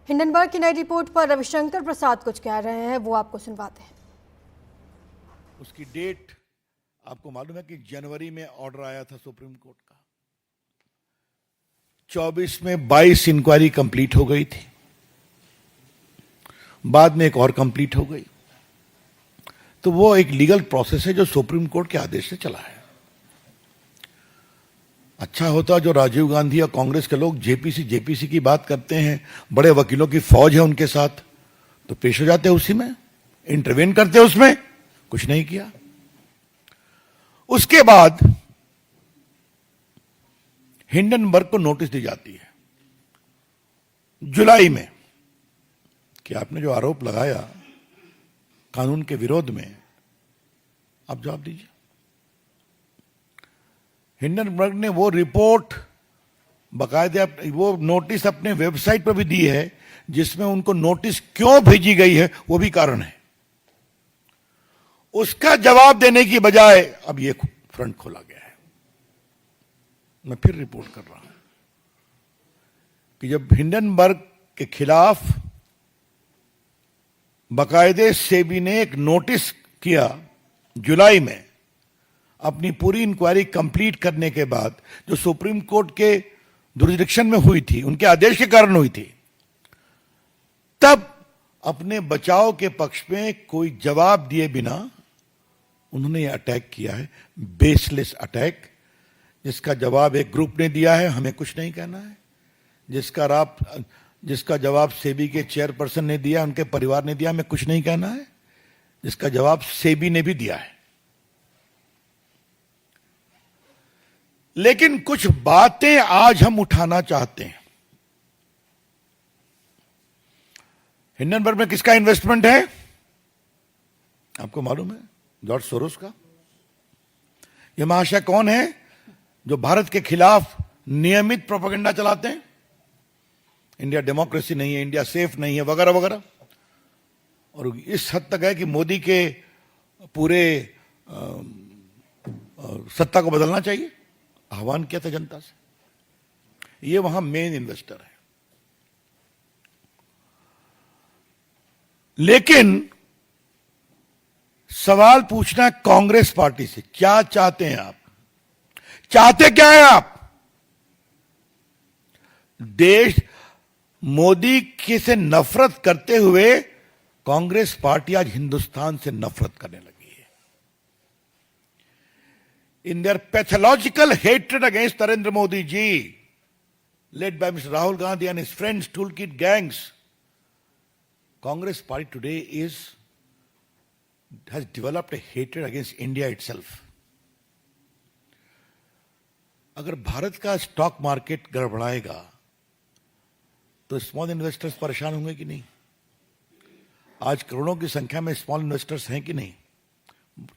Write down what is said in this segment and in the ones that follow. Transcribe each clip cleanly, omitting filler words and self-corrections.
Hindenburg की नई report पर रविशंकर प्रसाद कुछ कह रहे हैं, वो आपको सुनवाते हैं। उसकी डेट आपको मालूम है कि जनवरी में ऑर्डर आया था सुप्रीम कोर्ट का, 24 में 22 इंक्वायरी कंप्लीट हो गई थी, बाद में एक और कंप्लीट हो गई। तो वो एक लीगल प्रोसेस है जो सुप्रीम कोर्ट के आदेश से चला है। अच्छा होता जो राजीव गांधी और कांग्रेस के लोग जेपीसी की बात करते हैं, बड़े वकीलों की फौज है उनके साथ, तो पेश हो जाते उसी में, इंटरवेन करते उसमें, कुछ नहीं किया। उसके बाद हिंडनबर्ग को नोटिस दी जाती है जुलाई में कि आपने जो आरोप लगाया कानून के विरोध में, आप जवाब दीजिए। हिंडनबर्ग ने वो रिपोर्ट बाकायदे वो नोटिस अपने वेबसाइट पर भी दी है, जिसमें उनको नोटिस क्यों भेजी गई है वो भी कारण है। उसका जवाब देने की बजाय अब ये फ्रंट खोला गया है। मैं फिर रिपोर्ट कर रहा हूं कि जब हिंडनबर्ग के खिलाफ बाकायदे सेबी ने एक नोटिस किया जुलाई में, अपनी पूरी इंक्वायरी कंप्लीट करने के बाद, जो सुप्रीम कोर्ट के जुरिसडिक्शन में हुई थी, उनके आदेश के कारण हुई थी, तब अपने बचाव के पक्ष में कोई जवाब दिए बिना उन्होंने यह अटैक किया है, बेसलेस अटैक, जिसका जवाब एक ग्रुप ने दिया है, हमें कुछ नहीं कहना है। जिसका जवाब सेबी के चेयरपर्सन ने दिया, उनके परिवार ने दिया, हमें कुछ नहीं कहना है। जिसका जवाब सेबी ने भी दिया है। लेकिन कुछ बातें आज हम उठाना चाहते हैं। हिंडनबर्ग में किसका इन्वेस्टमेंट है आपको मालूम है? जॉर्ज सोरोस का। यह महाशय कौन है जो भारत के खिलाफ नियमित प्रोपेगेंडा चलाते हैं? इंडिया डेमोक्रेसी नहीं है, इंडिया सेफ नहीं है, वगैरह वगैरह। और इस हद तक है कि मोदी के पूरे सत्ता को बदलना चाहिए, आह्वान किया था जनता से। ये वहां मेन इन्वेस्टर है। लेकिन सवाल पूछना है कांग्रेस पार्टी से, क्या चाहते हैं आप? चाहते क्या है आप? देश मोदी की से नफरत करते हुए कांग्रेस पार्टी आज हिंदुस्तान से नफरत करने लगी है। In their pathological hatred against Narendra Modi ji, led by Mr. Rahul Gandhi and his friends, toolkit gangs, Congress party today has developed a hatred against India itself. अगर भारत का स्टॉक मार्केट गड़बड़ाएगा तो small investors परेशान होंगे कि नहीं? आज करोड़ों की संख्या में स्मॉल इन्वेस्टर्स हैं कि नहीं?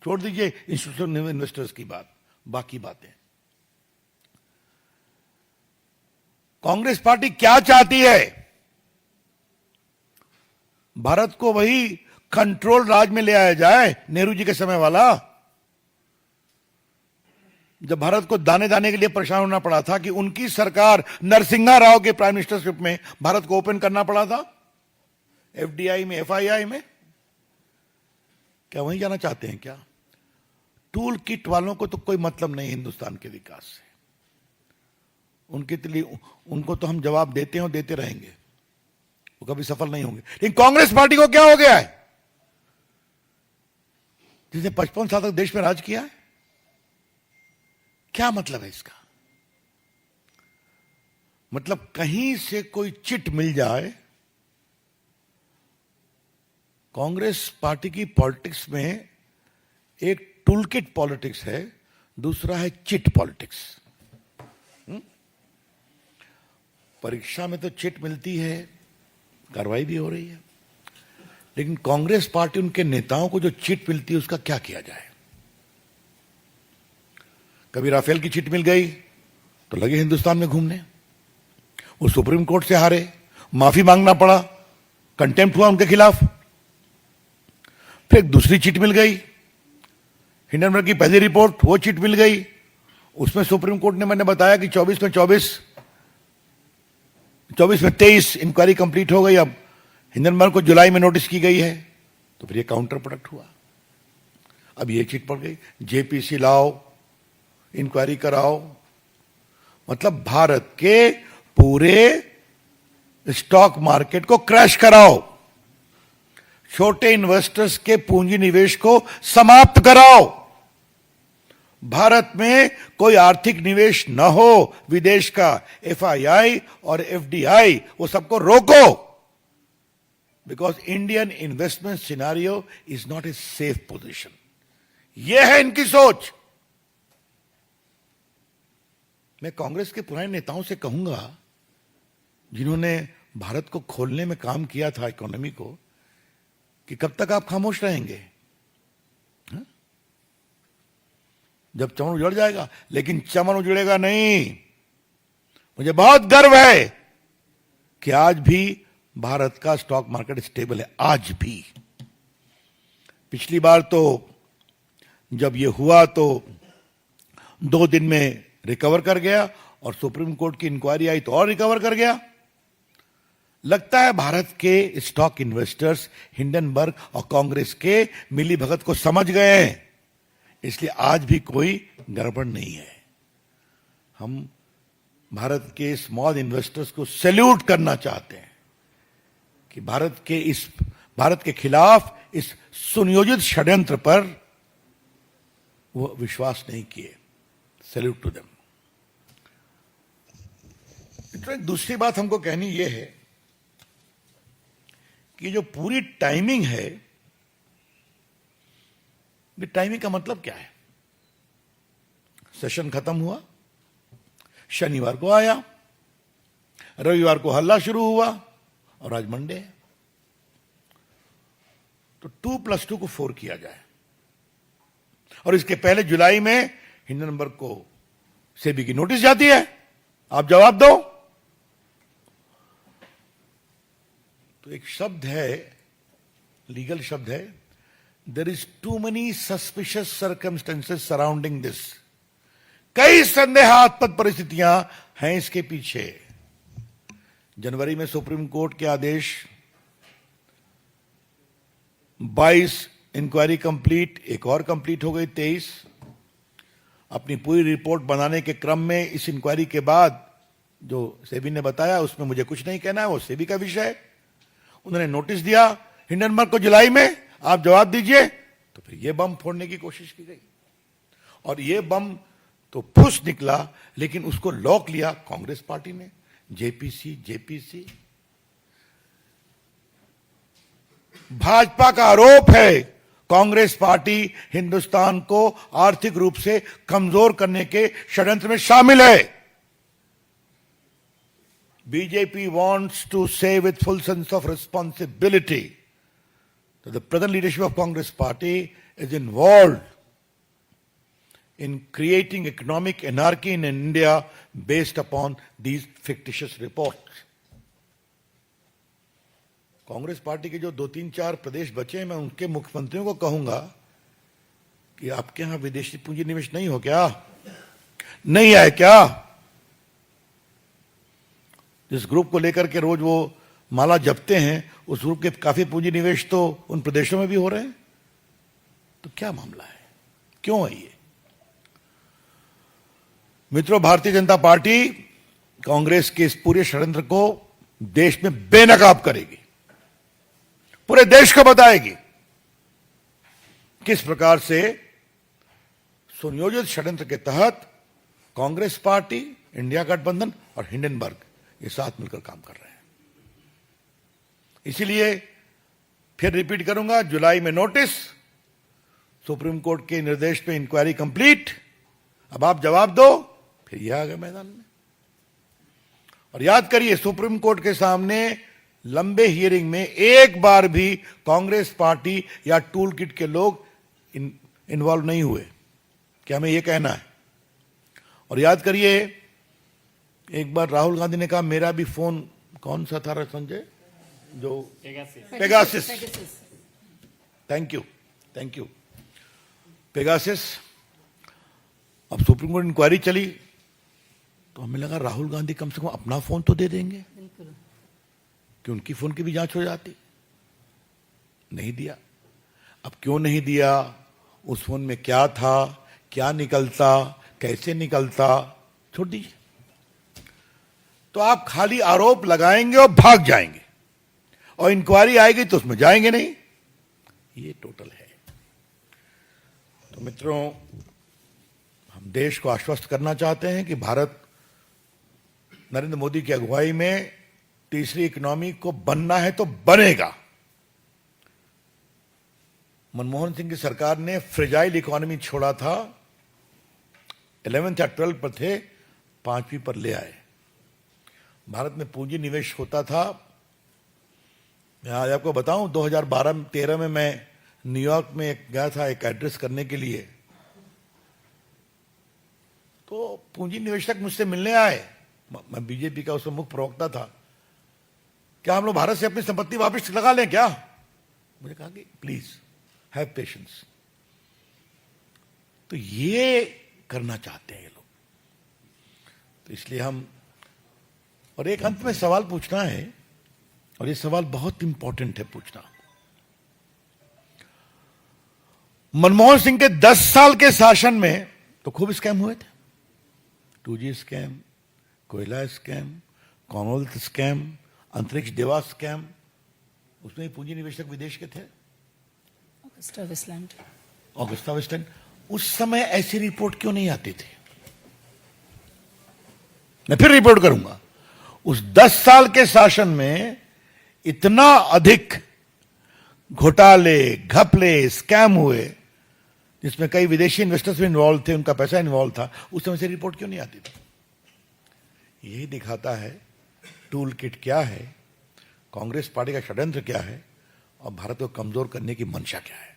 छोड़ दीजिए इंस्टीट्यूशनल इन्वेस्टर्स की बात, बाकी बातें। कांग्रेस पार्टी क्या चाहती है? भारत को वही कंट्रोल राज में ले आया जाए, नेहरू जी के समय वाला, जब भारत को दाने दाने के लिए परेशान होना पड़ा था कि उनकी सरकार नरसिम्हा राव के प्राइम मिनिस्टरशिप में भारत को ओपन करना पड़ा था, एफडीआई में, एफआईआई में। क्या वहीं जाना चाहते हैं क्या? टूल किट वालों को तो कोई मतलब नहीं हिंदुस्तान के विकास से। उनके लिए उनको तो हम जवाब देते हैं और देते रहेंगे, वो कभी सफल नहीं होंगे। लेकिन कांग्रेस पार्टी को क्या हो गया है, जिसने 55 साल तक देश में राज किया है? क्या मतलब है इसका? मतलब कहीं से कोई चिट मिल जाए। कांग्रेस पार्टी की पॉलिटिक्स में एक टूलकिट पॉलिटिक्स है, दूसरा है चिट पॉलिटिक्स। परीक्षा में तो चिट मिलती है, कार्रवाई भी हो रही है, लेकिन कांग्रेस पार्टी, उनके नेताओं को जो चिट मिलती है उसका क्या किया जाए? कभी राफेल की चिट मिल गई तो लगे हिंदुस्तान में घूमने, वो सुप्रीम कोर्ट से हारे, माफी मांगना पड़ा, कंटेम्प्ट हुआ उनके खिलाफ। फिर एक दूसरी चिट मिल गई, हिंडनबर्ग की पहली रिपोर्ट, वो चिट मिल गई। उसमें सुप्रीम कोर्ट ने, मैंने बताया कि 24 में 24 24 में 23 इंक्वायरी कंप्लीट हो गई। अब हिंडनबर्ग को जुलाई में नोटिस की गई है, तो फिर ये काउंटर प्रोडक्ट हुआ। अब ये चिट पड़ गई, जेपीसी लाओ, इंक्वायरी कराओ। मतलब भारत के पूरे स्टॉक मार्केट को क्रैश कराओ, छोटे इन्वेस्टर्स के पूंजी निवेश को समाप्त कराओ, भारत में कोई आर्थिक निवेश न हो विदेश का, एफआईआई और एफडीआई, वो सबको रोको। Because Indian investment scenario is not a safe position. यह है इनकी सोच। मैं कांग्रेस के पुराने नेताओं से कहूंगा, जिन्होंने भारत को खोलने में काम किया था, इकोनॉमी को, कि कब तक आप खामोश रहेंगे? हा? जब चमन उजड़ जाएगा। लेकिन चमन उजड़ेगा नहीं। मुझे बहुत गर्व है कि आज भी भारत का स्टॉक मार्केट स्टेबल है। आज भी। पिछली बार तो जब ये हुआ तो 2 दिन में रिकवर कर गया, और सुप्रीम कोर्ट की इंक्वायरी आई तो और रिकवर कर गया। लगता है भारत के स्टॉक इन्वेस्टर्स हिंडनबर्ग और कांग्रेस के मिली भगत को समझ गए हैं, इसलिए आज भी कोई गड़बड़ नहीं है। हम भारत के स्मॉल इन्वेस्टर्स को सैल्यूट करना चाहते हैं कि भारत के खिलाफ इस सुनियोजित षड्यंत्र पर वो विश्वास नहीं किए। Salute to them. दूसरी बात हमको कहनी यह है कि जो पूरी टाइमिंग है, ये टाइमिंग का मतलब क्या है? सेशन खत्म हुआ, शनिवार को आया, रविवार को हल्ला शुरू हुआ, और आज मंडे है। तो 2+2 को 4 किया जाए। और इसके पहले जुलाई में हिंडनबर्ग को सेबी की नोटिस जाती है, आप जवाब दो। तो एक शब्द है, लीगल शब्द है, there is too many suspicious circumstances surrounding this. कई संदेहास्पद परिस्थितियां हैं इसके पीछे। जनवरी में सुप्रीम कोर्ट के आदेश, 22 इंक्वायरी कंप्लीट, एक और कंप्लीट हो गई 23। अपनी पूरी रिपोर्ट बनाने के क्रम में इस इंक्वायरी के बाद जो सेबी ने बताया उसमें मुझे कुछ नहीं कहना है, वो सेबी का विषय है। उन्होंने नोटिस दिया हिंडनबर्ग को जुलाई में, आप जवाब दीजिए। तो फिर ये बम फोड़ने की कोशिश की गई, और ये बम तो फुस निकला, लेकिन उसको लॉक लिया कांग्रेस पार्टी ने। जेपीसी। भाजपा का आरोप है कांग्रेस पार्टी हिंदुस्तान को आर्थिक रूप से कमजोर करने के षड्यंत्र में शामिल है। BJP wants to say with full sense of responsibility that the present leadership of Congress Party is involved in creating economic anarchy in India based upon these fictitious reports. Congress party के जो 2-3-4 प्रदेश बचे हैं, मैं उनके मुख्यमंत्रियों को कहूंगा कि आपके यहां विदेशी पूंजी निवेश नहीं हो क्या? नहीं है क्या? जिस ग्रुप को लेकर के रोज वो माला जपते हैं, उस ग्रुप के काफी पूंजी निवेश तो उन प्रदेशों में भी हो रहे हैं। तो क्या मामला है? क्यों है ये? मित्रों, भारतीय जनता पार्टी कांग्रेस के इस पूरे षड्यंत्र को देश में बेनकाब करेगी, पूरे देश को बताएगी किस प्रकार से सुनियोजित षड्यंत्र के तहत कांग्रेस पार्टी, इंडिया गठबंधन और हिंडनबर्ग ये साथ मिलकर काम कर रहे हैं। इसीलिए फिर रिपीट करूंगा, जुलाई में नोटिस, सुप्रीम कोर्ट के निर्देश पे इंक्वायरी कंप्लीट, अब आप जवाब दो, फिर यह आ गए मैदान में। और याद करिए, सुप्रीम कोर्ट के सामने लंबे हियरिंग में एक बार भी कांग्रेस पार्टी या टूल किट के लोग इन्वॉल्व नहीं हुए। क्या हमें यह कहना है? और याद करिए, एक बार राहुल गांधी ने कहा मेरा भी फोन कौन सा था संजय, जो पेगासिस, थैंक यू पेगासिस। अब सुप्रीम कोर्ट इंक्वायरी चली तो हमें लगा राहुल गांधी कम से कम अपना फोन तो दे देंगे। कि उनकी फोन की भी जांच हो जाती। नहीं दिया। अब क्यों नहीं दिया, उस फोन में क्या था, क्या निकलता, कैसे निकलता, छोड़ दीजिए। तो आप खाली आरोप लगाएंगे और भाग जाएंगे, और इंक्वायरी आएगी तो उसमें जाएंगे नहीं। ये टोटल है। तो मित्रों, हम देश को आश्वस्त करना चाहते हैं कि भारत नरेंद्र मोदी की अगुवाई में तीसरी इकोनॉमी को बनना है तो बनेगा। मनमोहन सिंह की सरकार ने फ्रेजाइल इकोनॉमी छोड़ा था, 11th या 12th पर थे, 5वीं पर ले आए। भारत में पूंजी निवेश होता था। मैं आज आपको बताऊं, 2012-13 में मैं न्यूयॉर्क में गया था एक एड्रेस करने के लिए। तो पूंजी निवेशक मुझसे मिलने आए, मैं बीजेपी का उसमें मुख्य प्रवक्ता था। क्या हम लोग भारत से अपनी संपत्ति वापस लगा लें क्या? मुझे कहा कि प्लीज हैव पेशेंस। तो ये करना चाहते हैं ये लोग। तो इसलिए हम, और एक अंत में सवाल पूछना है, और ये सवाल बहुत इंपॉर्टेंट है पूछना। मनमोहन सिंह के 10 साल के शासन में तो खूब स्कैम हुए थे। 2G स्कैम, कोयला स्कैम, कॉमनवेल्थ स्कैम, अंतरिक्ष देवा स्कैम, उसमें पूंजी निवेशक विदेश के थे। Agusta Westland. उस समय ऐसी रिपोर्ट क्यों नहीं आती थी? मैं फिर रिपोर्ट करूंगा। उस 10 साल के शासन में इतना अधिक घोटाले, घपले, स्कैम हुए, जिसमें कई विदेशी इन्वेस्टर्स भी इन्वॉल्व थे, उनका पैसा इन्वॉल्व था। उस समय से रिपोर्ट क्यों नहीं आती थी? यही दिखाता है टूल किट क्या है, कांग्रेस पार्टी का षड्यंत्र क्या है, और भारत को कमजोर करने की मंशा क्या है।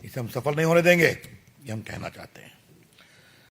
इसे हम सफल नहीं होने देंगे, ये हम कहना चाहते हैं।